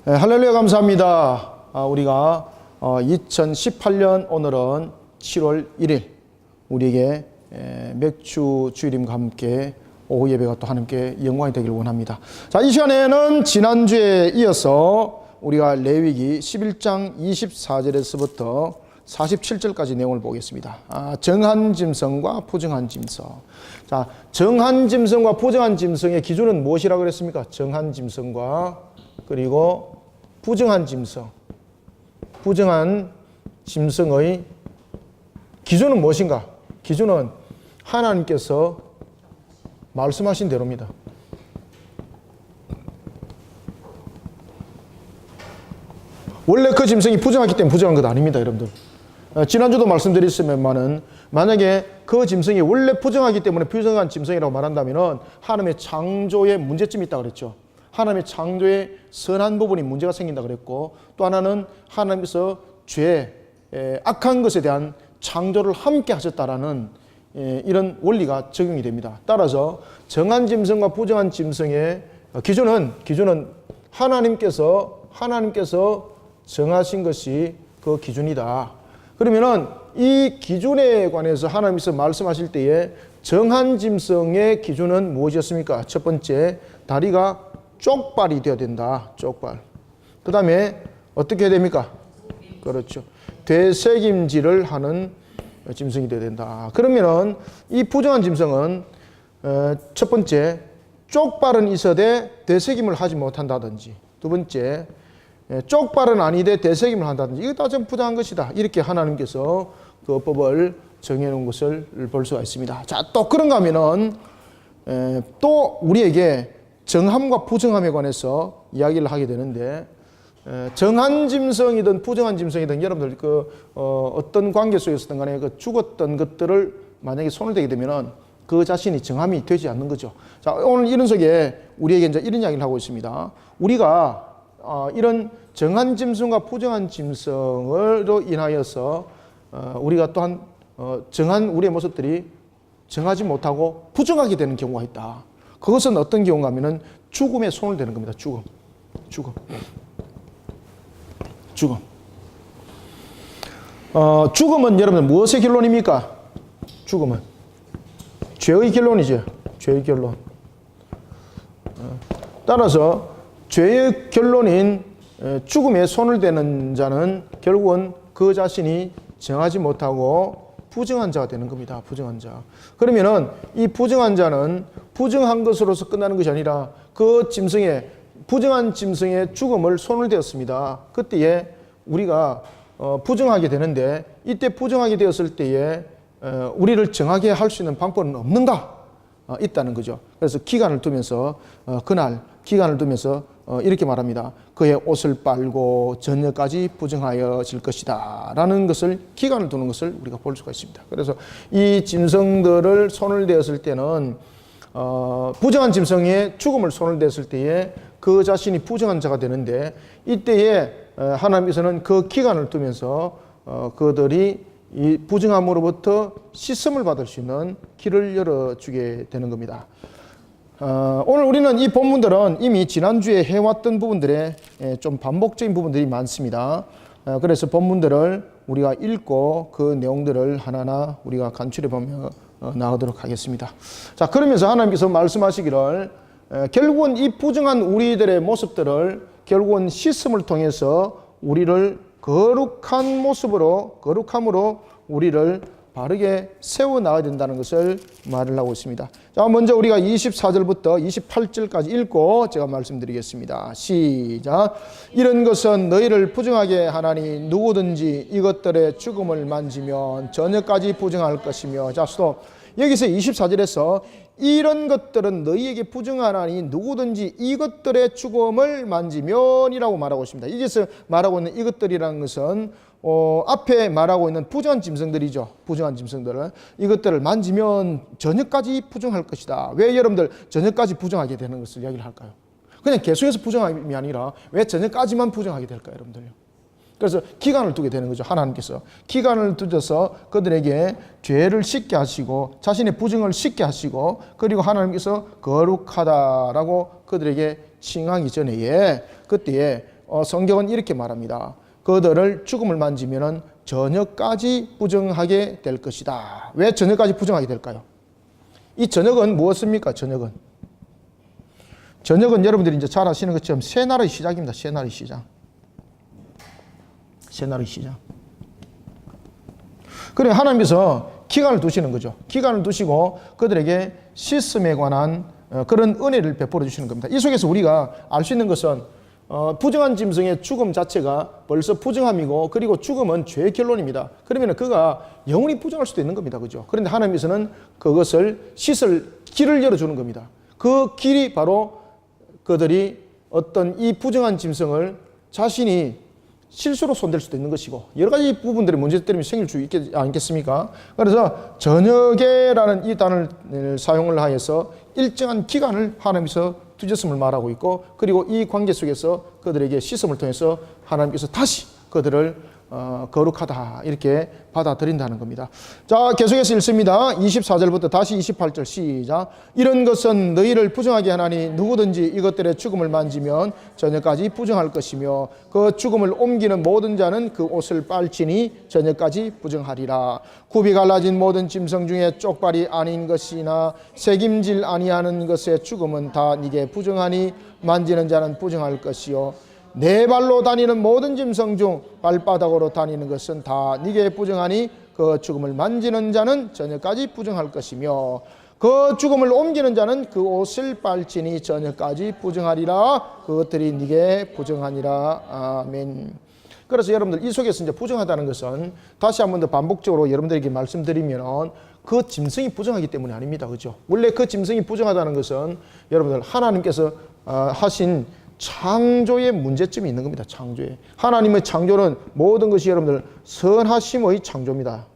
할렐루야 감사합니다. 우리가 2018년 오늘은 7월 1일 우리에게 맥주 주일임과 함께 오후 예배가 또 하나님께 영광이 되기를 원합니다. 자, 이 시간에는 지난주에 이어서 우리가 레위기 11장 24절에서부터 47절까지 내용을 보겠습니다. 정한 짐승과 부정한 짐승. 자, 정한 짐승과 부정한 짐승의 기준은 무엇이라고 그랬습니까? 정한 짐승과 그리고 부정한 짐승. 부정한 짐승의 기준은 무엇인가? 기준은 하나님께서 말씀하신 대로입니다. 원래 그 짐승이 부정하기 때문에 부정한 것 아닙니다, 여러분들. 지난주도 말씀드렸으면만은 만약에 그 짐승이 원래 부정하기 때문에 부정한 짐승이라고 말한다면은 하나님의 창조에 문제점이 있다고 그랬죠. 하나님의 창조에 선한 부분이 문제가 생긴다 그랬고, 또 하나는 하나님께서 죄, 악한 것에 대한 창조를 함께 하셨다라는 이런 원리가 적용이 됩니다. 따라서 정한 짐승과 부정한 짐승의 기준은 하나님께서 정하신 것이 그 기준이다. 그러면은 이 기준에 관해서 하나님께서 말씀하실 때에 정한 짐승의 기준은 무엇이었습니까? 첫 번째, 다리가 쪽발이 되어야 된다. 쪽발. 그 다음에 어떻게 해야 됩니까? 그렇죠. 되새김질을 하는 짐승이 되어야 된다. 그러면은 이 부정한 짐승은 첫 번째, 쪽발은 있어도 되새김을 하지 못한다든지, 두 번째, 쪽발은 아니되 되새김을 한다든지, 이거 다 좀 부정한 것이다. 이렇게 하나님께서 그 법을 정해놓은 것을 볼 수가 있습니다. 자, 또 그런가 하면은 또 우리에게 정함과 부정함에 관해서 이야기를 하게 되는데, 정한 짐승이든 부정한 짐승이든 여러분들 어떤 관계 속에서든 간에 그 죽었던 것들을 만약에 손을 대게 되면은 그 자신이 정함이 되지 않는 거죠. 자, 오늘 이런 속에 우리에게 이제 이런 이야기를 하고 있습니다. 우리가 이런 정한 짐승과 부정한 짐승으로 인하여서 우리가 또한 정한 우리의 모습들이 정하지 못하고 부정하게 되는 경우가 있다. 그것은 어떤 경우가 하면은 죽음에 손을 대는 겁니다. 죽음은 여러분 무엇의 결론입니까? 죽음은 죄의 결론이죠. 죄의 결론. 따라서 죄의 결론인 죽음에 손을 대는 자는 결국은 그 자신이 정하지 못하고 부정한 자가 되는 겁니다. 부정한 자. 그러면은 이 부정한 자는 부정한 것으로서 끝나는 것이 아니라 그 부정한 짐승의 죽음을 손을 대었습니다. 그때에 우리가 부정하게 되는데, 이때 부정하게 되었을 때에 우리를 정하게 할 수 있는 방법은 없는가? 있다는 거죠. 그래서 기간을 두면서 이렇게 말합니다. 그의 옷을 빨고 저녁까지 부정하여질 것이다 라는 것을, 기간을 두는 것을 우리가 볼 수가 있습니다. 그래서 이 짐승들을 손을 대었을 때는 부정한 짐승의 죽음을 손을 대었을 때에 그 자신이 부정한 자가 되는데, 이때에 하나님께서는 그 기간을 두면서 그들이 이 부정함으로부터 씻음을 받을 수 있는 길을 열어주게 되는 겁니다. 오늘 우리는 이 본문들은 이미 지난주에 해왔던 부분들에 좀 반복적인 부분들이 많습니다. 그래서 본문들을 우리가 읽고 그 내용들을 하나하나 우리가 간추려 보며 나가도록 하겠습니다. 자, 그러면서 하나님께서 말씀하시기를 결국은 이 부정한 우리들의 모습들을 결국은 씻음을 통해서 우리를 거룩함으로 우리를 바르게 세워나가야 된다는 것을 말을 하고 있습니다. 자, 먼저 우리가 24절부터 28절까지 읽고 제가 말씀드리겠습니다. 시작. 이런 것은 너희를 부정하게 하나니 누구든지 이것들의 죽음을 만지면 저녁까지 부정할 것이며. 자, 스톱. 여기서 24절에서 이런 것들은 너희에게 부정하나니 누구든지 이것들의 죽음을 만지면이라고 말하고 있습니다. 여기서 말하고 있는 이것들이라는 것은 앞에 말하고 있는 부정한 짐승들이죠. 부정한 짐승들은 이것들을 만지면 저녁까지 부정할 것이다. 왜 여러분들 저녁까지 부정하게 되는 것을 이야기를 할까요? 그냥 계속해서 부정함이 아니라 왜 저녁까지만 부정하게 될까요, 여러분들요? 그래서 기간을 두게 되는 거죠. 하나님께서 기간을 두셔서 그들에게 죄를 씻게 하시고 자신의 부정을 씻게 하시고, 그리고 하나님께서 거룩하다라고 그들에게 칭하기 전에 그때에 성경은 이렇게 말합니다. 그들을 죽음을 만지면은 저녁까지 부정하게 될 것이다. 왜 저녁까지 부정하게 될까요? 이 저녁은 무엇입니까? 저녁은 여러분들이 이제 잘 아시는 것처럼 새날의 시작입니다. 새날의 시작. 새날의 시작. 그래 하나님께서 기간을 두시는 거죠. 기간을 두시고 그들에게 씻음에 관한 그런 은혜를 베풀어 주시는 겁니다. 이 속에서 우리가 알 수 있는 것은 부정한 짐승의 죽음 자체가 벌써 부정함이고, 그리고 죽음은 죄의 결론입니다. 그러면 그가 영원히 부정할 수도 있는 겁니다. 그죠? 그런데 하나님께서는 그것을 씻을 길을 열어주는 겁니다. 그 길이 바로 그들이 어떤 이 부정한 짐승을 자신이 실수로 손댈 수도 있는 것이고, 여러 가지 부분들의 문제 때문에 생길 수 있지 않겠습니까? 그래서 저녁에라는 이 단어를 사용을 하여서 일정한 기간을 하나님께서 두셨음을 말하고 있고, 그리고 이 관계 속에서 그들에게 씻음을 통해서 하나님께서 다시 그들을 거룩하다 이렇게 받아들인다는 겁니다. 자, 계속해서 읽습니다. 24절부터 다시 28절 시작. 이런 것은 너희를 부정하게 하나니 누구든지 이것들의 죽음을 만지면 저녁까지 부정할 것이며 그 죽음을 옮기는 모든 자는 그 옷을 빨지니 저녁까지 부정하리라. 굽이 갈라진 모든 짐승 중에 쪽발이 아닌 것이나 새김질 아니하는 것의 죽음은 다 네게 부정하니 만지는 자는 부정할 것이요 네 발로 다니는 모든 짐승 중 발바닥으로 다니는 것은 다 네게 부정하니 그 죽음을 만지는 자는 저녁까지 부정할 것이며 그 죽음을 옮기는 자는 그 옷을 빨지니 저녁까지 부정하리라. 그것들이 네게 부정하니라. 아멘. 그래서 여러분들 이 속에서 이제 부정하다는 것은 다시 한 번 더 반복적으로 여러분들에게 말씀드리면 그 짐승이 부정하기 때문이 아닙니다. 그죠? 원래 그 짐승이 부정하다는 것은 여러분들 하나님께서 하신 창조의 문제점이 있는 겁니다. 창조에. 하나님의 창조는 모든 것이 여러분들 선하심의 창조입니다.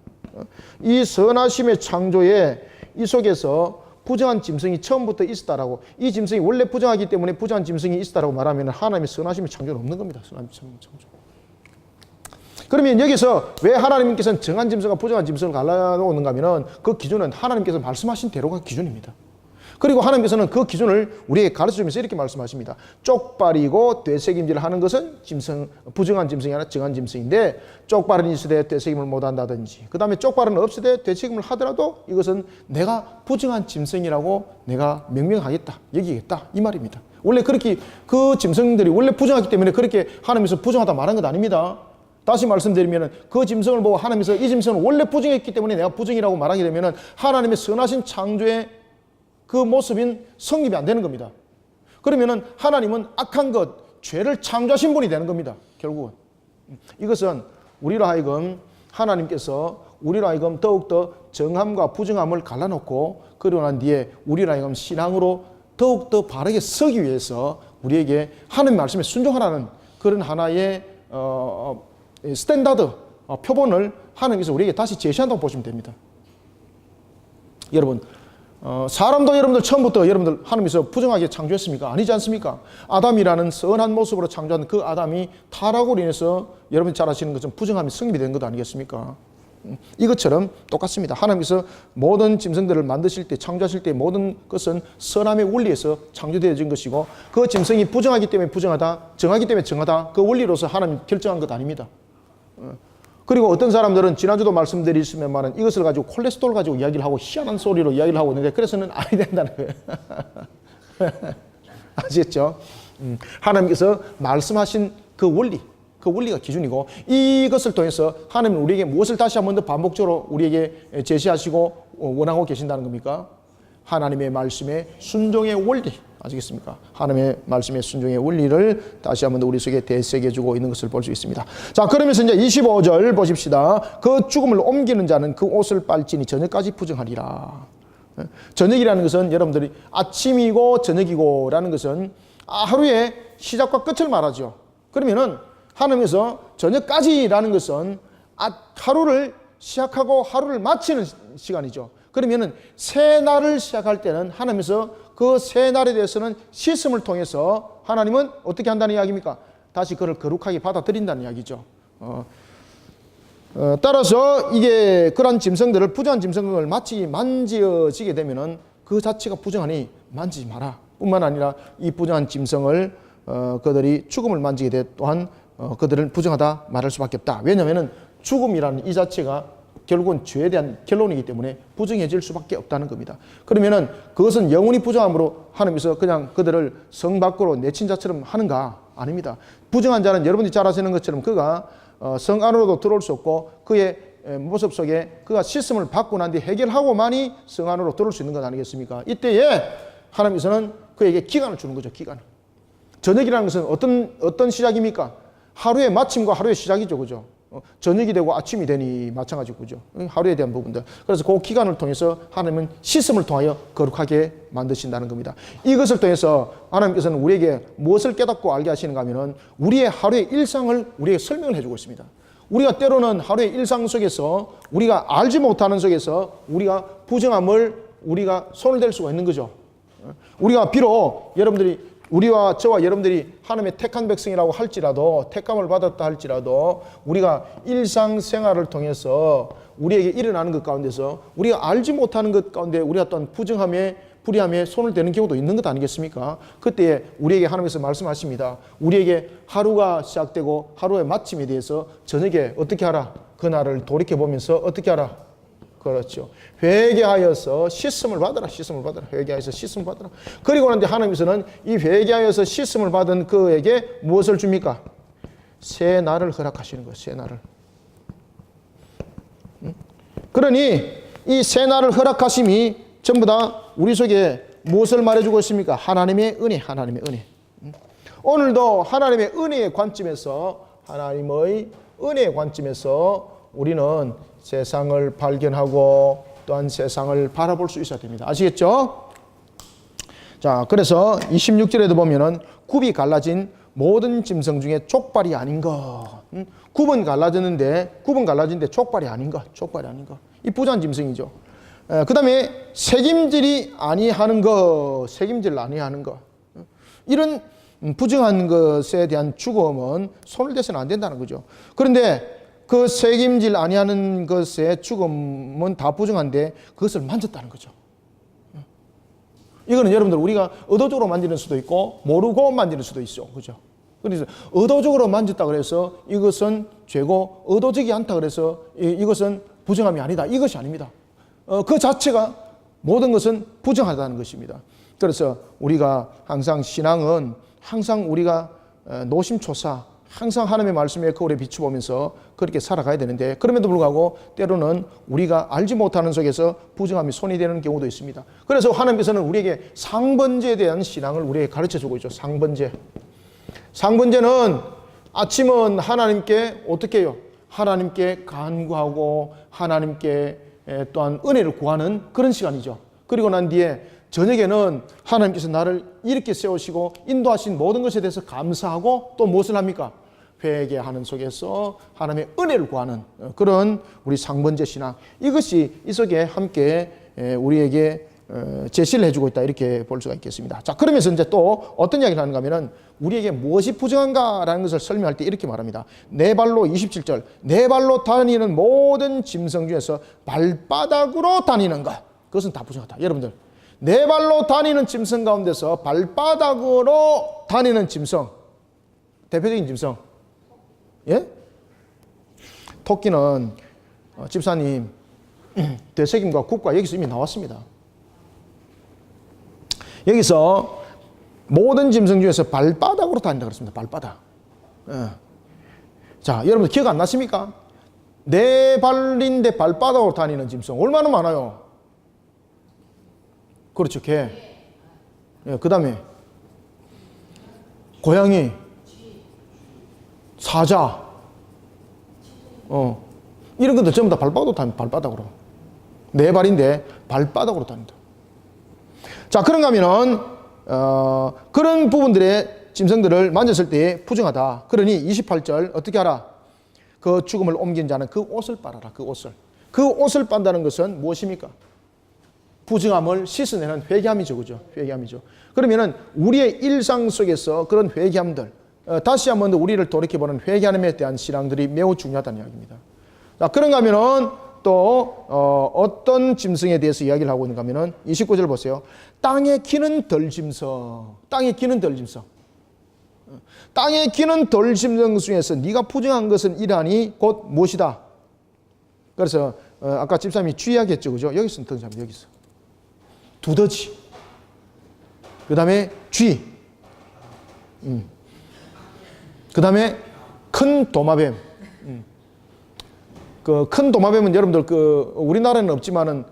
이 선하심의 창조에 이 속에서 부정한 짐승이 처음부터 있었다라고, 이 짐승이 원래 부정하기 때문에 부정한 짐승이 있었다라고 말하면 하나님의 선하심의 창조는 없는 겁니다. 선하심의 창조. 그러면 여기서 왜 하나님께서는 정한 짐승과 부정한 짐승을 갈라놓는가 하면은 그 기준은 하나님께서 말씀하신 대로가 기준입니다. 그리고 하나님께서는 그 기준을 우리에게 가르쳐주면서 이렇게 말씀하십니다. 쪽발이고 되새김질을 하는 것은 짐승, 부정한 짐승이 아니라 정한 짐승인데, 쪽발은 있으되 되새김을 못한다든지, 그 다음에 쪽발은 없으되 되새김을 하더라도 이것은 내가 부정한 짐승이라고 내가 명명하겠다, 여기겠다, 이 말입니다. 원래 그렇게 그 짐승들이 원래 부정하기 때문에 그렇게 하나님께서 부정하다 말한 것 아닙니다. 다시 말씀드리면 그 짐승을 보고 하나님께서 이 짐승은 원래 부정했기 때문에 내가 부정이라고 말하게 되면 하나님의 선하신 창조의 그 모습인 성립이 안 되는 겁니다. 그러면은 하나님은 악한 것, 죄를 창조하신 분이 되는 겁니다. 결국은. 이것은 우리로 하여금 하나님께서 우리로 하여금 더욱더 정함과 부정함을 갈라놓고 그러고 난 뒤에 우리로 하여금 신앙으로 더욱더 바르게 서기 위해서 우리에게 하나님 말씀에 순종하라는 그런 하나의 스탠다드, 표본을 하나님께서 우리에게 다시 제시한다고 보시면 됩니다. 여러분, 사람도 여러분들 처음부터 여러분들 하나님께서 부정하게 창조했습니까? 아니지 않습니까? 아담이라는 선한 모습으로 창조한 그 아담이 타락으로 인해서 여러분이 잘 아시는 것처럼 부정함이 승립이 된 것 아니겠습니까? 이것처럼 똑같습니다. 하나님께서 모든 짐승들을 만드실 때, 창조하실 때 모든 것은 선함의 원리에서 창조되어진 것이고, 그 짐승이 부정하기 때문에 부정하다, 정하기 때문에 정하다, 그 원리로서 하나님 결정한 것 아닙니다. 그리고 어떤 사람들은 지난주도 말씀드렸으면 이것을 가지고 콜레스테롤 가지고 이야기를 하고 희한한 소리로 이야기를 하고 있는데, 그래서는 아니 된다는 거예요. 아시겠죠? 하나님께서 말씀하신 그 원리가 기준이고, 이것을 통해서 하나님은 우리에게 무엇을 다시 한 번 더 반복적으로 우리에게 제시하시고 원하고 계신다는 겁니까? 하나님의 말씀에 순종의 원리, 아시겠습니까? 하나님의 말씀의 순종의 원리를 다시 한 번 더 우리 속에 되새겨주고 있는 것을 볼 수 있습니다. 자, 그러면서 이제 25절 보십시다. 그 죽음을 옮기는 자는 그 옷을 빨지니 저녁까지 부정하리라. 저녁이라는 것은 여러분들이 아침이고 저녁이고 라는 것은 하루의 시작과 끝을 말하죠. 그러면은 하나님께서 저녁까지라는 것은 하루를 시작하고 하루를 마치는 시간이죠. 그러면은 새 날을 시작할 때는 하나님께서 그 새 날에 대해서는 씻음을 통해서 하나님은 어떻게 한다는 이야기입니까? 다시 그를 거룩하게 받아들인다는 이야기죠. 따라서 이게 그런 짐승들을, 부정한 짐승을 마치 만지어지게 되면은 그 자체가 부정하니 만지지 마라. 뿐만 아니라 이 부정한 짐승을 그들이 죽음을 만지게 돼 또한 그들은 부정하다 말할 수밖에 없다. 왜냐하면 죽음이라는 이 자체가 결국은 죄에 대한 결론이기 때문에 부정해질 수밖에 없다는 겁니다. 그러면은 그것은 영원히 부정함으로 하나님께서 그냥 그들을 성 밖으로 내친 자처럼 하는가? 아닙니다. 부정한 자는 여러분들이 잘 아시는 것처럼 그가 성 안으로도 들어올 수 없고 그의 모습 속에 그가 씻음을 받고 난 뒤 해결하고만이 성 안으로 들어올 수 있는 것 아니겠습니까? 이때에 하나님께서는 그에게 기간을 주는 거죠. 기간. 저녁이라는 것은 어떤 시작입니까? 하루의 마침과 하루의 시작이죠. 그죠? 저녁이 되고 아침이 되니 마찬가지고, 그죠? 하루에 대한 부분들. 그래서 그 기간을 통해서 하나님은 씻음을 통하여 거룩하게 만드신다는 겁니다. 이것을 통해서 하나님께서는 우리에게 무엇을 깨닫고 알게 하시는가 하면은 우리의 하루의 일상을 우리에게 설명을 해주고 있습니다. 우리가 때로는 하루의 일상 속에서 우리가 알지 못하는 속에서 우리가 부정함을 우리가 손을 댈 수가 있는 거죠. 우리가 비록 여러분들이 우리와 저와 여러분들이 하나님의 택한 백성이라고 할지라도 택감을 받았다 할지라도 우리가 일상생활을 통해서 우리에게 일어나는 것 가운데서 우리가 알지 못하는 것 가운데 우리가 또한 부정함에 불의함에 손을 대는 경우도 있는 것 아니겠습니까? 그때 우리에게 하나님께서 말씀하십니다. 우리에게 하루가 시작되고 하루의 마침에 대해서 저녁에 어떻게 하라? 그날을 돌이켜보면서 어떻게 하라? 그렇죠. 회개하여서 씻음을 받으라. 씻음을 받으라. 회개하여서 씻음을 받으라. 그리고 난 뒤에 하나님께서는 이 회개하여서 씻음을 받은 그에게 무엇을 줍니까? 새 날을 허락하시는 거예요. 새 날을. 그러니 이 새 날을 허락하심이 전부 다 우리 속에 무엇을 말해주고 있습니까? 하나님의 은혜, 하나님의 은혜. 오늘도 하나님의 은혜의 관점에서 하나님의 은혜의 관점에서 우리는 세상을 발견하고 또한 세상을 바라볼 수 있어야 됩니다. 아시겠죠? 자, 그래서 26절에도 보면은 굽이 갈라진 모든 짐승 중에 족발이 아닌 것. 굽은 갈라졌는데 족발이 아닌 것. 족발이 아닌 것. 이 부자한 짐승이죠. 그 다음에 책임질이 아니하는 것. 책임질 아니하는 것. 이런 부정한 것에 대한 죽음은 손을 대서는 안 된다는 거죠. 그런데 그 책임질 아니하는 것의 죽음은 다 부정한데 그것을 만졌다는 거죠. 이거는 여러분들 우리가 의도적으로 만지는 수도 있고 모르고 만지는 수도 있죠. 그죠? 그래서 의도적으로 만졌다 그래서 이것은 죄고 의도적이 않다 그래서 이것은 부정함이 아니다. 이것이 아닙니다. 그 자체가 모든 것은 부정하다는 것입니다. 그래서 우리가 항상 신앙은 항상 우리가 노심초사 항상 하나님의 말씀에 거울에 비추보면서 그렇게 살아가야 되는데 그럼에도 불구하고 때로는 우리가 알지 못하는 속에서 부정함이 손이 되는 경우도 있습니다. 그래서 하나님께서는 우리에게 상번제에 대한 신앙을 우리에게 가르쳐주고 있죠. 상번제. 상번제는 아침은 하나님께 어떻게 해요? 하나님께 간구하고 하나님께 또한 은혜를 구하는 그런 시간이죠. 그리고 난 뒤에 저녁에는 하나님께서 나를 이렇게 세우시고 인도하신 모든 것에 대해서 감사하고 또 무엇을 합니까? 회개하는 속에서 하나님의 은혜를 구하는 그런 우리 상번제 신앙, 이것이 이 속에 함께 우리에게 제시를 해주고 있다, 이렇게 볼 수가 있겠습니다. 자, 그러면서 이제 또 어떤 이야기를 하는가 하면은 우리에게 무엇이 부정한가라는 것을 설명할 때 이렇게 말합니다. 네 발로 27절 네 발로 다니는 모든 짐승 중에서 발바닥으로 다니는 것, 그것은 다 부정하다. 여러분들, 네 발로 다니는 짐승 가운데서 발바닥으로 다니는 짐승, 대표적인 짐승, 예? 토끼는 집사님 되새김과 굽과 여기서 이미 나왔습니다. 여기서 모든 짐승 중에서 발바닥으로 다닌다 그랬습니다. 발바닥. 예. 자, 여러분들 기억 안 나십니까? 네 발인데 발바닥으로 다니는 짐승 얼마나 많아요? 그렇죠, 개. 예, 그 다음에 고양이, 사자, 이런 것들 전부 다 발바닥으로 다닙니다. 발바닥으로. 네 발인데 발바닥으로 다닌다. 자, 그런가 하면은 그런 부분들의 짐승들을 만졌을 때 부정하다. 그러니 28절 어떻게 하라? 그 죽음을 옮긴 자는 그 옷을 빨아라. 그 옷을. 그 옷을 빤다는 것은 무엇입니까? 부정함을 씻어내는 회개함이죠. 그죠? 회개함이죠. 그러면은 우리의 일상 속에서 그런 회개함들, 다시 한번 더 우리를 돌이켜보는 회개함에 대한 신앙들이 매우 중요하다는 이야기입니다. 자, 그런가 하면은 또 어떤 짐승에 대해서 이야기를 하고 있는가 하면은 29절 보세요. 땅에 기는 들짐승. 땅에 기는 들짐승. 땅에 기는 돌 짐승 중에서 네가 부정한 것은 이러하니 곧 무엇이다. 그래서 아까 집사님이 쥐약했죠, 그죠? 여기서 등장합니다. 여기서 두더지, 그 다음에 쥐, 그 다음에 큰 도마뱀. 그 큰 도마뱀은 여러분들 우리나라에는 없지만은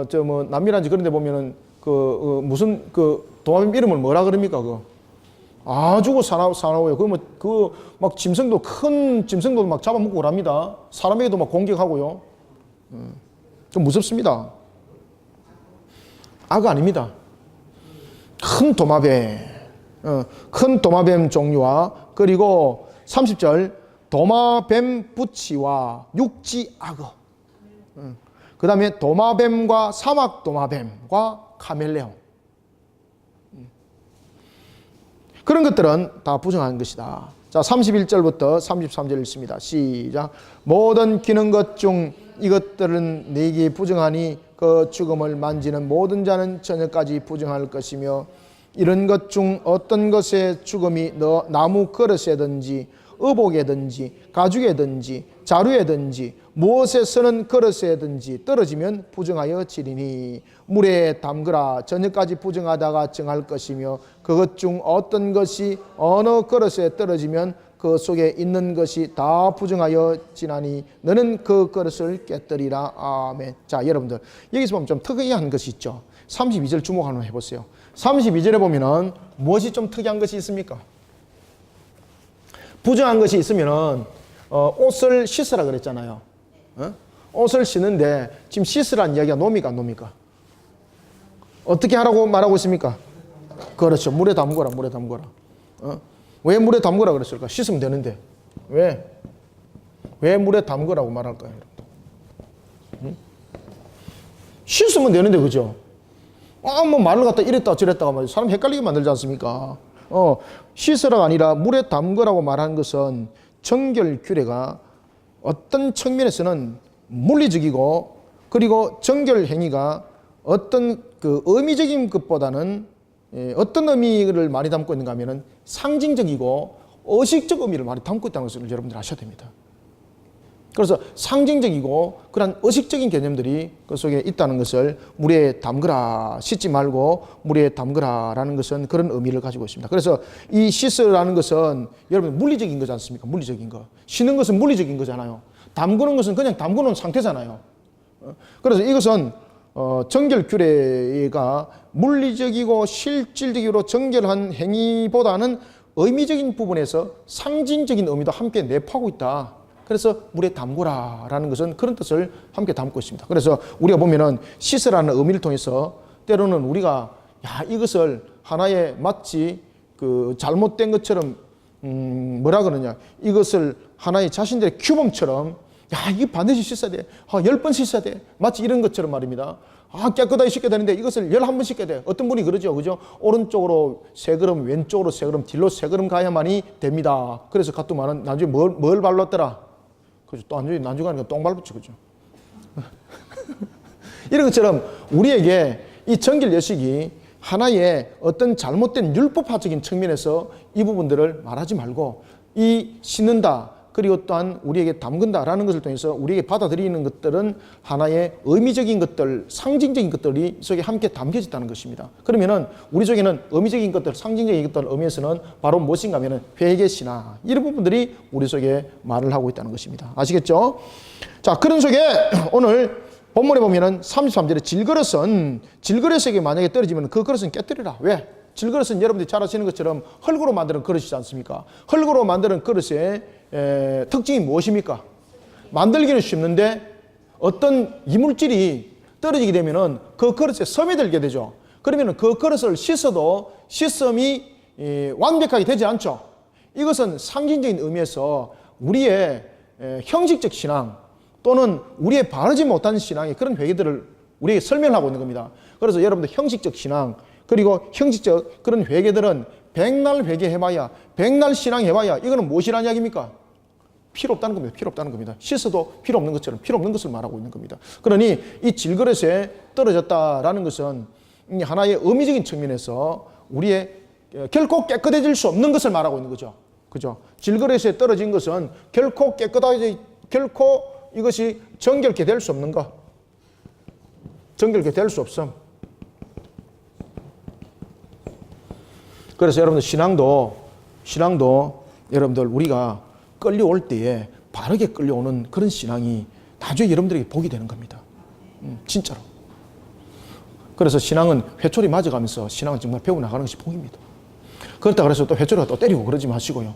저 뭐 남미라든지 그런 데 보면은 무슨 도마뱀 이름을 뭐라 그럽니까? 아주 사나워요. 막 짐승도 큰 짐승도 막 잡아먹고 그럽니다. 사람에게도 막 공격하고요. 좀 무섭습니다. 악 아닙니다. 큰 도마뱀, 큰 도마뱀 종류와 그리고 30절 도마뱀 부치와 육지 악어. 그 다음에 도마뱀과 사막 도마뱀과 카멜레온. 그런 것들은 다 부정한 것이다. 자, 31절부터 33절 읽습니다. 시작. 모든 기는 것 중 이것들은 네게 부정하니 그 죽음을 만지는 모든 자는 저녁까지 부정할 것이며 이런 것 중 어떤 것의 죽음이 너 나무 그릇에든지 의복에든지 가죽에든지 자루에든지 무엇에 쓰는 그릇에든지 떨어지면 부정하여 지리니 물에 담그라. 저녁까지 부정하다가 정할 것이며 그것 중 어떤 것이 어느 그릇에 떨어지면 그 속에 있는 것이 다 부정하여 지나니 너는 그 그릇을 깨뜨리라. 아멘. 자, 여러분들 여기서 보면 좀 특이한 것이 있죠. 32절 주목 한번 해보세요. 32절에 보면은 무엇이 좀 특이한 것이 있습니까? 부정한 것이 있으면은 옷을 씻으라 그랬잖아요. 옷을 씻는데 지금 씻으라는 이야기가 놈이가 안 놈이까? 어떻게 하라고 말하고 있습니까? 그렇죠. 물에 담그라, 물에 담그라. 왜 물에 담그라 그랬을까? 씻으면 되는데. 왜 물에 담그라고 말할까요? 씻으면 되는데, 그죠? 뭐 말을 갖다 이랬다 저랬다가 말이죠. 사람 헷갈리게 만들지 않습니까? 씻으라가 아니라 물에 담그라고 말한 것은 정결규례가 어떤 측면에서는 물리적이고 그리고 정결행위가 어떤 의미적인 것보다는 어떤 의미를 많이 담고 있는가 하면은 상징적이고 의식적 의미를 많이 담고 있다는 것을 여러분들 아셔야 됩니다. 그래서 상징적이고 그런 의식적인 개념들이 그 속에 있다는 것을 물에 담그라, 씻지 말고 물에 담그라라는 것은 그런 의미를 가지고 있습니다. 그래서 이 씻으라는 것은 여러분 물리적인 거지 않습니까? 물리적인 거. 씻는 것은 물리적인 거잖아요. 담그는 것은 그냥 담그는 상태잖아요. 그래서 이것은 정결규례가 물리적이고 실질적으로 정결한 행위보다는 의미적인 부분에서 상징적인 의미도 함께 내포하고 있다. 그래서 물에 담그라라는 것은 그런 뜻을 함께 담고 있습니다. 그래서 우리가 보면은 씻으라는 의미를 통해서 때로는 우리가 이것을 하나의 마치 잘못된 것처럼 뭐라 그러냐, 이것을 하나의 자신들의 규범처럼 이거 반드시 씻어야 돼. 10번 씻어야 돼. 마치 이런 것처럼 말입니다. 깨끗하게 씻게 되는데 이것을 11번 씻게 돼. 어떤 분이 그러죠. 그죠? 오른쪽으로 3걸음, 왼쪽으로 3걸음, 뒤로 3걸음 가야만이 됩니다. 그래서 가뚜마는 나중에 뭘 발랐더라? 그죠? 또 나중에 가니까 똥 밟았죠. 그죠? 이런 것처럼 우리에게 이 정결 예식이 하나의 어떤 잘못된 율법화적인 측면에서 이 부분들을 말하지 말고 이 씻는다, 그리고 또한 우리에게 담근다라는 것을 통해서 우리에게 받아들이는 것들은 하나의 의미적인 것들, 상징적인 것들이 속에 함께 담겨졌다는 것입니다. 그러면은 우리 속에는 의미적인 것들, 상징적인 것들 의미에서는 바로 무엇인가 하면은 회개시나 이런 부분들이 우리 속에 말을 하고 있다는 것입니다. 아시겠죠? 자, 그런 속에 오늘 본문에 보면은 33절에 질그릇에게 만약에 떨어지면 그 그릇은 깨뜨리라. 왜? 질그릇은 여러분들이 잘 아시는 것처럼 흙으로 만드는 그릇이지 않습니까? 흙으로 만드는 그릇의 특징이 무엇입니까? 만들기는 쉽는데 어떤 이물질이 떨어지게 되면은 그 그릇에 섬이 들게 되죠. 그러면은 그 그릇을 씻어도 씻음이 완벽하게 되지 않죠. 이것은 상징적인 의미에서 우리의 형식적 신앙 또는 우리의 바르지 못한 신앙의 그런 회개들을 우리에게 설명하고 있는 겁니다. 그래서 여러분들 형식적 신앙 그리고 형식적 그런 회개들은 백날 회개해봐야, 백날 신앙해봐야 이거는 무엇이라는 이야기입니까? 필요 없다는 겁니다. 필요 없다는 겁니다. 씻어도 필요 없는 것처럼 필요 없는 것을 말하고 있는 겁니다. 그러니 이 질그릇에 떨어졌다라는 것은 하나의 의미적인 측면에서 우리의 결코 깨끗해질 수 없는 것을 말하고 있는 거죠. 그죠? 질그릇에 떨어진 것은 결코 결코 이것이 정결케 될 수 없는 것. 정결케 될 수 없음. 그래서 여러분들 신앙도 여러분들 우리가 끌려올 때에 바르게 끌려오는 그런 신앙이 나중에 여러분들에게 복이 되는 겁니다. 진짜로. 그래서 신앙은 회초리 맞아가면서 신앙은 정말 배워나가는 것이 복입니다. 그렇다 그래서 또 회초리가 또 때리고 그러지 마시고요.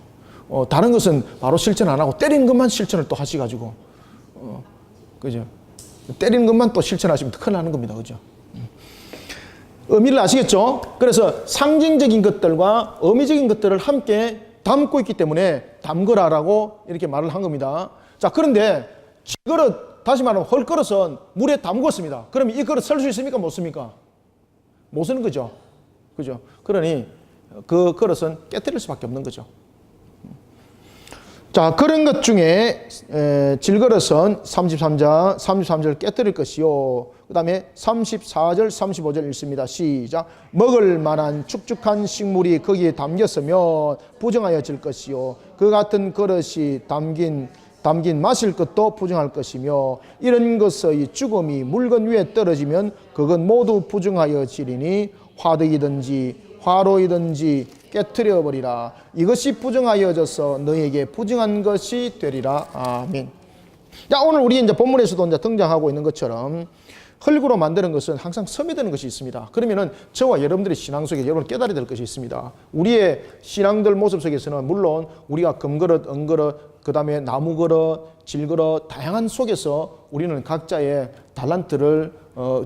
다른 것은 바로 실천 안 하고 때리는 것만 실천을 또 하시가지고, 그죠? 때리는 것만 또 실천하시면 더 큰일 나는 겁니다. 그죠? 의미를 아시겠죠? 그래서 상징적인 것들과 의미적인 것들을 함께 담고 있기 때문에 담그라라고 이렇게 말을 한 겁니다. 자, 그런데 질그릇, 다시 말하면 헐그릇은 물에 담궜습니다. 그럼 이 그릇 쓸 수 있습니까? 못 씁니까? 못 쓰는 거죠. 그죠? 그러니 그 그릇은 깨뜨릴 수밖에 없는 거죠. 자, 그런 것 중에 질그릇은 33절 깨뜨릴 것이요. 그 다음에 34절, 35절 읽습니다. 시작. 먹을 만한 축축한 식물이 거기에 담겼으면 부정하여질 것이요. 그 같은 그릇이 담긴 마실 것도 부정할 것이며 이런 것의 죽음이 물건 위에 떨어지면 그건 모두 부정하여지리니 화덕이든지 화로이든지 깨트려 버리라. 이것이 부정하여져서 너에게 부정한 것이 되리라. 아멘. 자, 오늘 우리 이제 본문에서도 이제 등장하고 있는 것처럼 흙으로 만드는 것은 항상 스며드는 것이 있습니다. 그러면은 저와 여러분들의 신앙 속에 여러분 깨달아야 될 것이 있습니다. 우리의 신앙들 모습 속에서는 물론 우리가 금그릇, 은그릇, 그 다음에 나무그릇, 질그릇 다양한 속에서 우리는 각자의 달란트를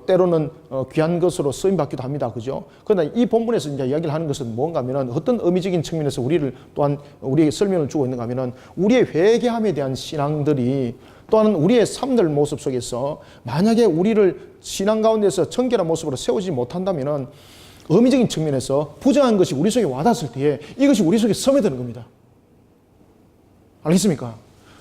때로는 귀한 것으로 쓰임받기도 합니다. 그죠? 그러나 이 본문에서 이제 이야기를 하는 것은 뭔가 하면은 어떤 의미적인 측면에서 우리를 또한 우리에게 설명을 주고 있는가 하면은 우리의 회개함에 대한 신앙들이 또한 우리의 삶들 모습 속에서 만약에 우리를 신앙 가운데서 정결한 모습으로 세우지 못한다면은 의미적인 측면에서 부정한 것이 우리 속에 와닿았을 때에 이것이 우리 속에 스며드는 겁니다. 알겠습니까?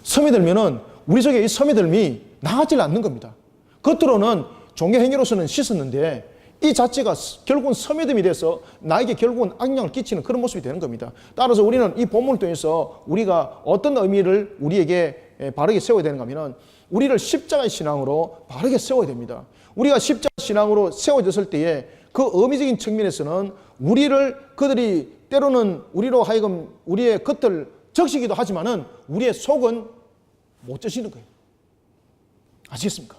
스며들면은 우리 속에 이 스며들미 나가질 않는 겁니다. 겉으로는 종교 행위로서는 씻었는데 이 자체가 결국은 스며듦이 돼서 나에게 결국은 악영향을 끼치는 그런 모습이 되는 겁니다. 따라서 우리는 이 본문을 통해서 우리가 어떤 의미를 우리에게 바르게 세워야 되는가 하면 우리를 십자가의 신앙으로 바르게 세워야 됩니다. 우리가 십자가 신앙으로 세워졌을 때에 그 의미적인 측면에서는 그들이 때로는 우리로 하여금 우리의 겉을 적시기도 하지만은 우리의 속은 못 적시는 거예요. 아시겠습니까?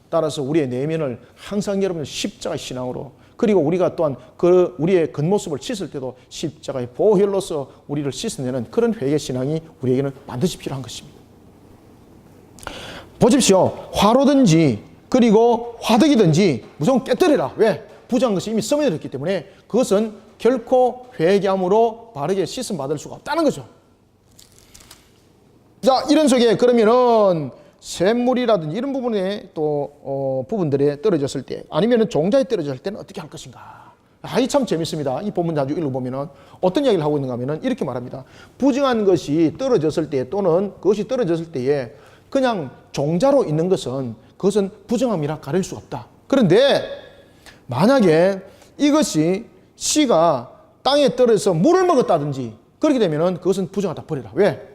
따라서 우리의 내면을 항상 여러분 십자가의 신앙으로 그리고 우리가 또한 우리의 겉모습을 씻을 때도 십자가의 보혈로서 우리를 씻어내는 그런 회개 신앙이 우리에게는 반드시 필요한 것입니다. 보십시오. 화로든지 그리고 화덕이든지 무조건 깨뜨리라. 왜? 부정한 것이 이미 스며들었기 때문에 그것은 결코 회개함으로 바르게 씻음 받을 수가 없다는 거죠. 자, 이런 속에 그러면은 샘물이라든지 이런 부분에 또 부분들에 떨어졌을 때 아니면은 종자에 떨어졌을 때는 어떻게 할 것인가? 이 참 재밌습니다. 이 본문 자주 읽어보면은 어떤 이야기를 하고 있는가 하면은 이렇게 말합니다. 부정한 것이 떨어졌을 때 또는 그것이 떨어졌을 때에 그냥 종자로 있는 것은 그것은 부정함이라 가릴 수가 없다. 그런데 만약에 이것이 씨가 땅에 떨어져서 물을 먹었다든지 그렇게 되면은 그것은 부정하다 버리라. 왜?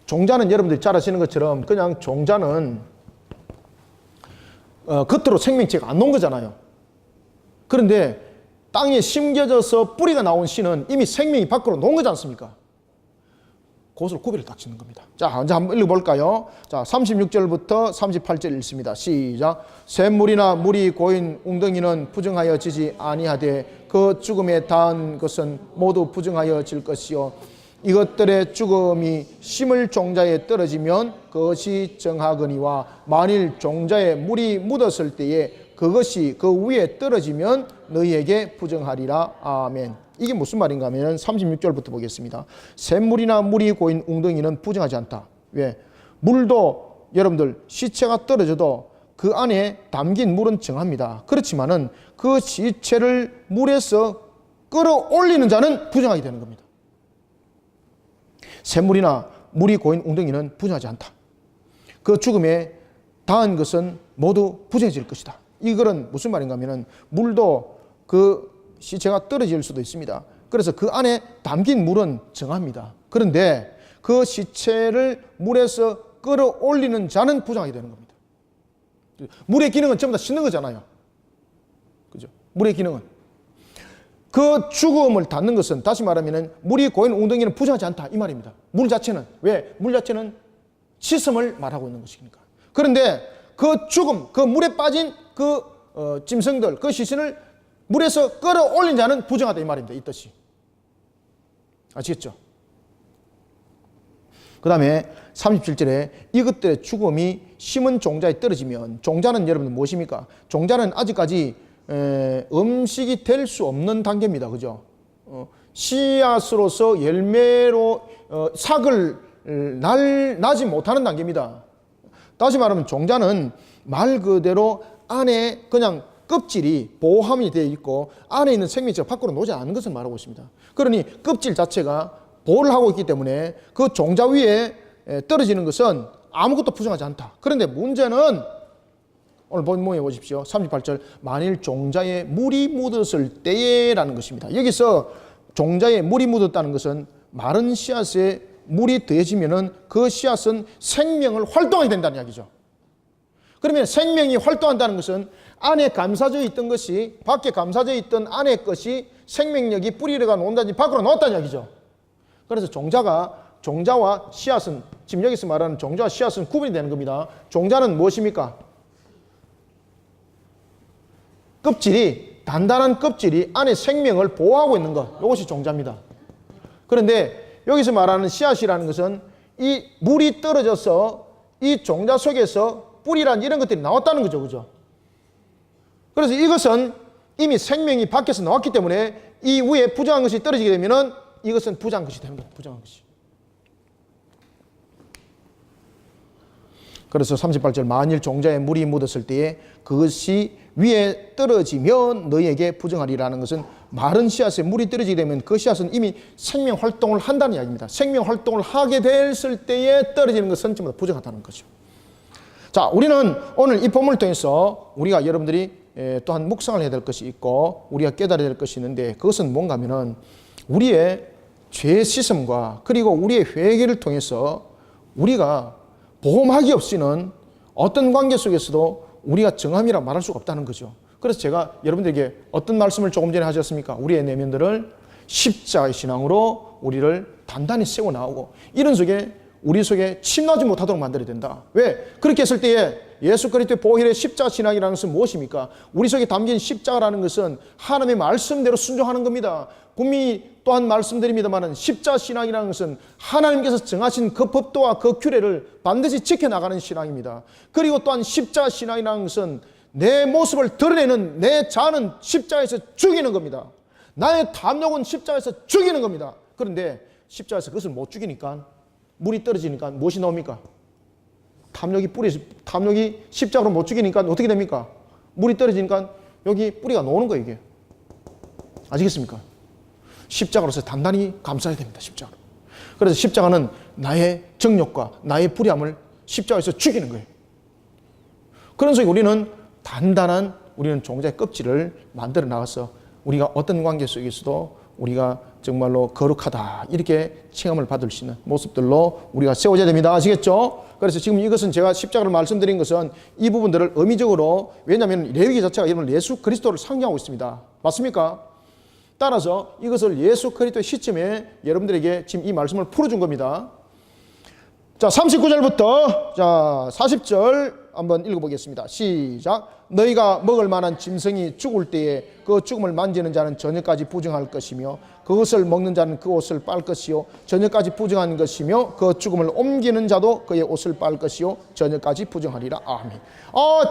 종자는 여러분들이 잘 아시는 것처럼 그냥 종자는 겉으로 생명체가 안 놓은 거잖아요. 그런데 땅에 심겨져서 뿌리가 나온 씨는 이미 생명이 밖으로 놓은 거지 않습니까? 그것을 구별을 딱 짓는 겁니다. 자, 이제 한번 읽어볼까요? 자, 36절부터 38절 읽습니다. 시작. 샘물이나 물이 고인 웅덩이는 부정하여지지 아니하되 그 죽음에 닿은 것은 모두 부정하여질 것이요 이것들의 죽음이 심을 종자에 떨어지면 그것이 정하거니와 만일 종자에 물이 묻었을 때에 그것이 그 위에 떨어지면 너희에게 부정하리라. 아멘. 이게 무슨 말인가 하면 36절부터 보겠습니다. 샘물이나 물이 고인 웅덩이는 부정하지 않다. 왜? 물도 여러분들 시체가 떨어져도 그 안에 담긴 물은 정합니다. 그렇지만은 그 시체를 물에서 끌어올리는 자는 부정하게 되는 겁니다. 샘물이나 물이 고인 웅덩이는 부정하지 않다. 그 죽음에 닿은 것은 모두 부정해질 것이다. 이거는 무슨 말인가 하면 물도 그 시체가 떨어질 수도 있습니다. 그래서 그 안에 담긴 물은 정합니다. 그런데 그 시체를 물에서 끌어올리는 자는 부정하게 되는 겁니다. 물의 기능은 전부 다 씻는 거잖아요. 그죠? 물의 기능은. 그 죽음을 닫는 것은 다시 말하면 물이 고인 웅덩이는 부정하지 않다 이 말입니다. 물 자체는. 왜? 물 자체는 씻음을 말하고 있는 것이니까. 그런데 그 죽음, 그 물에 빠진 그 짐승들, 그 시신을 물에서 끌어올린 자는 부정하다 이 말입니다. 이 뜻이. 아시겠죠? 그 다음에 37절에 이것들의 죽음이 심은 종자에 떨어지면, 종자는 여러분 무엇입니까? 종자는 아직까지 음식이 될 수 없는 단계입니다. 그죠? 씨앗으로서 열매로 삭을 나지 못하는 단계입니다. 다시 말하면 종자는 말 그대로 안에 그냥 껍질이 보호함이 되어 있고 안에 있는 생명체가 밖으로 나오지 않는 것을 말하고 있습니다. 그러니 껍질 자체가 보호를 하고 있기 때문에 그 종자 위에 떨어지는 것은 아무것도 부정하지 않다. 그런데 문제는 오늘 본문에 보십시오. 38절 만일 종자에 물이 묻었을 때에라는 것입니다. 여기서 종자에 물이 묻었다는 것은 마른 씨앗에 물이 더해지면은 그 씨앗은 생명을 활동하게 된다는 이야기죠. 그러면 생명이 활동한다는 것은 안에 감싸져 있던 것이, 밖에 감싸져 있던 안에 것이 생명력이 뿌리가 놓는다든지 밖으로 나왔다는 이야기죠. 그래서 종자와 씨앗은, 지금 여기서 말하는 종자와 씨앗은 구분이 되는 겁니다. 종자는 무엇입니까? 껍질이, 단단한 껍질이 안에 생명을 보호하고 있는 것, 이것이 종자입니다. 그런데 여기서 말하는 씨앗이라는 것은 이 물이 떨어져서 이 종자 속에서 뿌리란 이런 것들이 나왔다는 거죠. 그죠? 그래서 이것은 이미 생명이 밖에서 나왔기 때문에 이 위에 부정한 것이 떨어지게 되면은 이것은 부정한 것이 되는 거예요. 부정한 것이. 그래서 38절 만일 종자에 물이 묻었을 때에 그것이 위에 떨어지면 너희에게 부정하리라는 것은 마른 씨앗에 물이 떨어지게 되면 그 씨앗은 이미 생명 활동을 한다는 이야기입니다. 생명 활동을 하게 됐을 때에 떨어지는 것은 전부 다 부정하다는 거죠. 자, 우리는 오늘 이 본문을 통해서 우리가 여러분들이 또한 묵상을 해야 될 것이 있고 우리가 깨달아야 될 것이 있는데 그것은 뭔가 하면은 우리의 죄 씻음과 그리고 우리의 회개를 통해서 우리가 보험하기 없이는 어떤 관계 속에서도 우리가 정함이라 말할 수가 없다는 거죠. 그래서 제가 여러분들에게 어떤 말씀을 조금 전에 하셨습니까? 우리의 내면들을 십자가의 신앙으로 우리를 단단히 세워 나오고 이런 속에 우리 속에 침나지 못하도록 만들어야 된다. 왜? 그렇게 했을 때에 예수 그리스도의 보혈의 십자가 신앙이라는 것은 무엇입니까? 우리 속에 담긴 십자가라는 것은 하나님의 말씀대로 순종하는 겁니다. 분명히 또한 말씀드립니다만 십자가 신앙이라는 것은 하나님께서 정하신 그 법도와 그 규례를 반드시 지켜나가는 신앙입니다. 그리고 또한 십자가 신앙이라는 것은 내 모습을 드러내는 내 자아는 십자가에서 죽이는 겁니다. 나의 탐욕은 십자가에서 죽이는 겁니다. 그런데 십자가에서 그것을 못 죽이니까 물이 떨어지니까 무엇이 나옵니까? 탐욕이 십자가로 못 죽이니까 어떻게 됩니까? 물이 떨어지니까 여기 뿌리가 나오는 거예요, 이게. 아시겠습니까? 십자가로서 단단히 감싸야 됩니다, 십자가로. 그래서 십자가는 나의 정욕과 나의 불의함을 십자가에서 죽이는 거예요. 그런 속에 우리는 단단한 우리는 종자의 껍질을 만들어 나가서 우리가 어떤 관계 속에서도 우리가 정말로 거룩하다 이렇게 칭함을 받을 수 있는 모습들로 우리가 세워져야 됩니다. 아시겠죠? 그래서 지금 이것은 제가 십자가를 말씀드린 것은 이 부분들을 의미적으로 왜냐하면 레위기 자체가 여러분 예수 그리스도를 상징하고 있습니다. 맞습니까? 따라서 이것을 예수 그리스도의 시점에 여러분들에게 지금 이 말씀을 풀어준 겁니다. 자, 39절부터 자 40절 한번 읽어보겠습니다. 시작. 너희가 먹을 만한 짐승이 죽을 때에 그 죽음을 만지는 자는 저녁까지 부정할 것이며 그것을 먹는 자는 그 옷을 빨 것이요 저녁까지 부정한 것이며 그 죽음을 옮기는 자도 그의 옷을 빨 것이요 저녁까지 부정하리라. 아멘.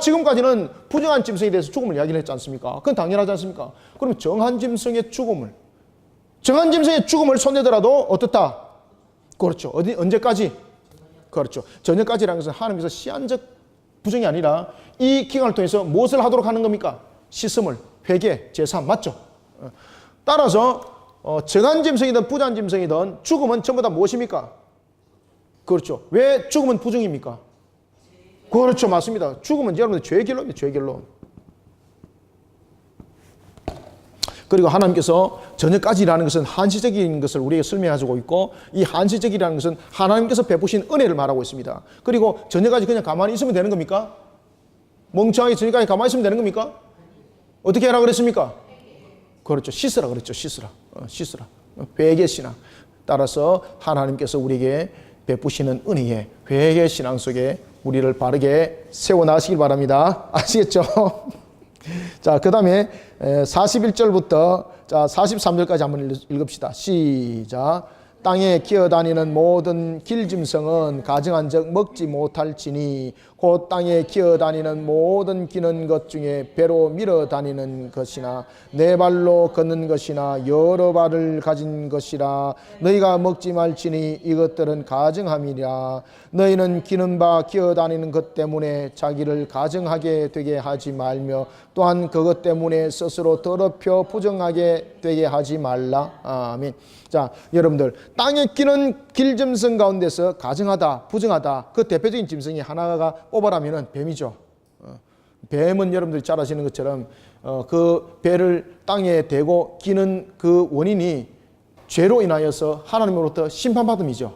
지금까지는 부정한 짐승에 대해서 죽음을 이야기를 했지 않습니까? 그건 당연하지 않습니까? 그럼 정한 짐승의 죽음을 손대더라도 어떻다? 그렇죠. 언제까지? 그렇죠. 저녁까지라는 것은 하나님께서 시한적 부정이 아니라 이 기간을 통해서 무엇을 하도록 하는 겁니까? 씻음을, 회개, 제사 맞죠? 따라서 정한 짐승이든 부정한 짐승이든 죽음은 전부 다 무엇입니까? 그렇죠. 왜 죽음은 부정입니까? 그렇죠. 맞습니다. 죽음은 여러분들 죄의 결론입니다. 죄의 결론. 그리고 하나님께서 저녁까지라는 것은 한시적인 것을 우리에게 설명하고 있고, 이 한시적이라는 것은 하나님께서 베푸신 은혜를 말하고 있습니다. 그리고 저녁까지 그냥 가만히 있으면 되는 겁니까? 멍청하게 저녁까지 가만히 있으면 되는 겁니까? 어떻게 하라 그랬습니까? 그렇죠. 씻으라 그랬죠. 씻으라. 씻으라. 회개 신앙. 따라서 하나님께서 우리에게 베푸시는 은혜의 회개 신앙 속에 우리를 바르게 세워나가시길 바랍니다. 아시겠죠? 자, 그 다음에 41절부터 43절까지 한번 읽읍시다. 시작. 땅에 기어다니는 모든 길짐승은 가증한 적 먹지 못할지니 곧 땅에 기어다니는 모든 기는 것 중에 배로 밀어다니는 것이나 네 발로 걷는 것이나 여러 발을 가진 것이라 너희가 먹지 말지니 이것들은 가증함이라. 너희는 기는 바 기어다니는 것 때문에 자기를 가증하게 되게 하지 말며 또한 그것 때문에 스스로 더럽혀 부정하게 되게 하지 말라. 아멘. 자, 여러분들, 땅에 끼는 길짐승 가운데서 가증하다, 부정하다, 그 대표적인 짐승이 하나가 꼽아라면은 뱀이죠. 뱀은 여러분들이 잘 아시는 것처럼 그 배를 땅에 대고 끼는 그 원인이 죄로 인하여서 하나님으로부터 심판받음이죠.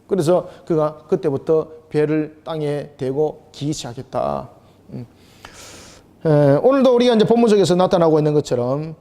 그래서 그가 그때부터 배를 땅에 대고 기기 시작했다. 오늘도 우리가 이제 본문속에서 나타나고 있는 것처럼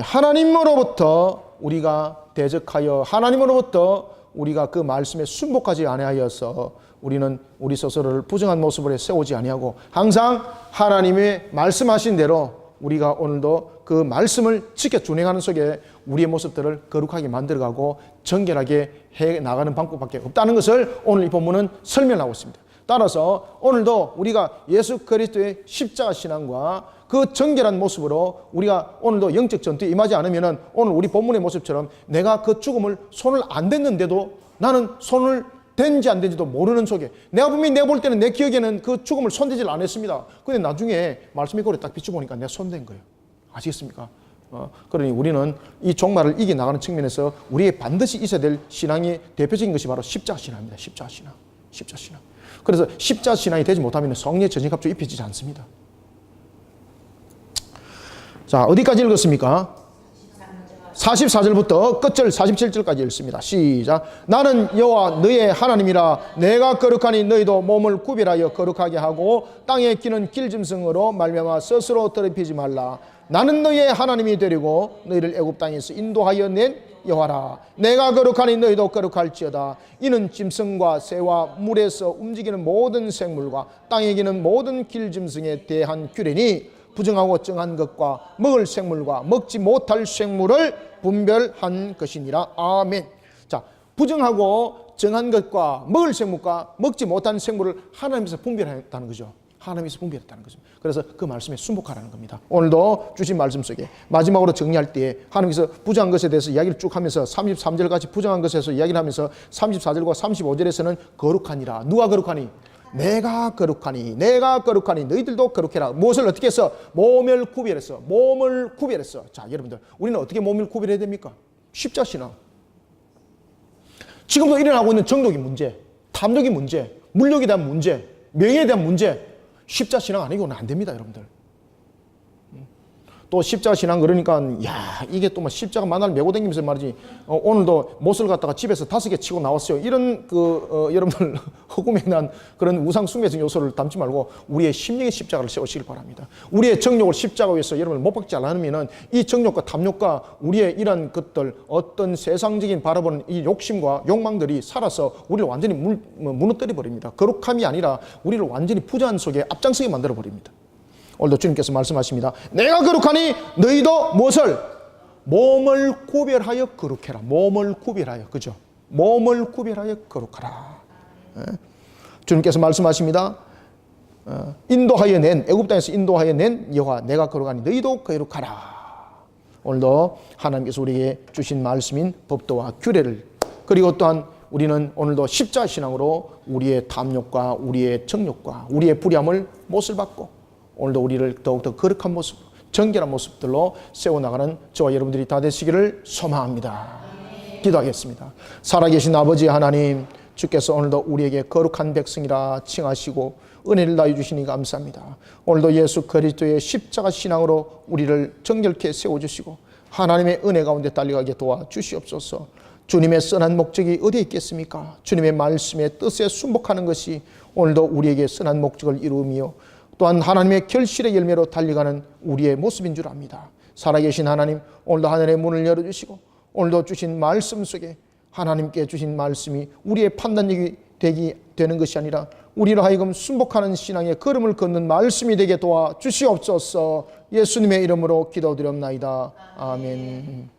하나님으로부터 우리가 대적하여 하나님으로부터 우리가 그 말씀에 순복하지 아니하여서 우리는 우리 스스로를 부정한 모습으로 세우지 아니하고 항상 하나님의 말씀하신 대로 우리가 오늘도 그 말씀을 지켜 준행하는 속에 우리의 모습들을 거룩하게 만들어가고 정결하게 해 나가는 방법밖에 없다는 것을 오늘 이 본문은 설명하고 있습니다. 따라서 오늘도 우리가 예수 그리스도의 십자가 신앙과 그 정결한 모습으로 우리가 오늘도 영적 전투에 임하지 않으면 오늘 우리 본문의 모습처럼 내가 그 죽음을 손을 안 댔는데도 나는 손을 댄지 안 댄지도 모르는 속에 내가 분명히 내가 볼 때는 내 기억에는 그 죽음을 손대질 안 했습니다. 근데 나중에 말씀의 거울에 딱 비춰보니까 내가 손댄 거예요. 아시겠습니까? 그러니 우리는 이 종말을 이겨나가는 측면에서 우리의 반드시 있어야 될 신앙의 대표적인 것이 바로 십자가 신앙입니다. 십자가 신앙. 십자가 신앙. 그래서 십자가 신앙이 되지 못하면 성령의 전신갑주가 입혀지지 않습니다. 자, 어디까지 읽었습니까? 44절부터 끝절 47절까지 읽습니다. 시작. 나는 여호와 너의 하나님이라. 내가 거룩하니 너희도 몸을 구별하여 거룩하게 하고 땅에 기는 길짐승으로 말미암아 스스로 더럽히지 말라. 나는 너희의 하나님이 되리고 너희를 애굽 땅에서 인도하여 낸 여호와라. 내가 거룩하니 너희도 거룩할지어다. 이는 짐승과 새와 물에서 움직이는 모든 생물과 땅에 기는 모든 길짐승에 대한 규례니 부정하고 정한 것과 먹을 생물과 먹지 못할 생물을 분별한 것이니라. 아멘. 자, 부정하고 정한 것과 먹을 생물과 먹지 못한 생물을 하나님께서 분별했다는 거죠. 하나님께서 분별했다는 거죠. 그래서 그 말씀에 순복하라는 겁니다. 오늘도 주신 말씀 속에 마지막으로 정리할 때 하나님께서 부정한 것에 대해서 이야기를 쭉 하면서 33절까지 부정한 것에서 이야기를 하면서 34절과 35절에서는 거룩하니라. 누가 거룩하니? 내가 거룩하니 내가 거룩하니 너희들도 거룩해라. 무엇을 어떻게 해서? 몸을 구별했어. 몸을 구별했어. 자, 여러분들, 우리는 어떻게 몸을 구별해야 됩니까? 십자가 신앙. 지금도 일어나고 있는 정독의 문제, 탐욕의 문제, 물욕에 대한 문제, 명예에 대한 문제, 십자가 신앙 아니고는 안 됩니다, 여러분들. 또 십자가 신앙 그러니까 야, 이게 또 뭐 십자가 만날 메고 다니면서 말이지 오늘도 못을 갖다가 집에서 5개 치고 나왔어요. 이런 여러분들 허구에 대한 그런 우상 숭배적 요소를 담지 말고 우리의 심령의 십자가를 세우시길 바랍니다. 우리의 정욕을 십자가 위에서 여러분을 못 박지 않으면 이 정욕과 탐욕과 우리의 이런 것들 어떤 세상적인 바라보는 이 욕심과 욕망들이 살아서 우리를 완전히 무너뜨려 버립니다. 거룩함이 아니라 우리를 완전히 부자한 속에 앞장서게 만들어 버립니다. 오늘도 주님께서 말씀하십니다. 내가 거룩하니 너희도 무엇을? 몸을 구별하여 거룩해라. 몸을 구별하여. 그죠? 몸을 구별하여 거룩하라. 주님께서 말씀하십니다. 인도하여 낸, 애굽 땅에서 인도하여 낸 여호와 내가 거룩하니 너희도 거룩하라. 오늘도 하나님께서 우리에게 주신 말씀인 법도와 규례를, 그리고 또한 우리는 오늘도 십자가 신앙으로 우리의 탐욕과 우리의 정욕과 우리의 불의함을 못을 받고 오늘도 우리를 더욱더 거룩한 모습, 정결한 모습들로 세워나가는 저와 여러분들이 다 되시기를 소망합니다. 기도하겠습니다. 살아계신 아버지 하나님, 주께서 오늘도 우리에게 거룩한 백성이라 칭하시고 은혜를 다해 주시니 감사합니다. 오늘도 예수 그리스도의 십자가 신앙으로 우리를 정결케 세워주시고 하나님의 은혜 가운데 달려가게 도와주시옵소서. 주님의 선한 목적이 어디에 있겠습니까? 주님의 말씀의 뜻에 순복하는 것이 오늘도 우리에게 선한 목적을 이루며 또한 하나님의 결실의 열매로 달려가는 우리의 모습인 줄 압니다. 살아계신 하나님, 오늘도 하늘의 문을 열어주시고 오늘도 주신 말씀 속에 하나님께 주신 말씀이 우리의 판단력이 되는 것이 아니라 우리로 하여금 순복하는 신앙의 걸음을 걷는 말씀이 되게 도와주시옵소서. 예수님의 이름으로 기도드렸나이다. 아멘.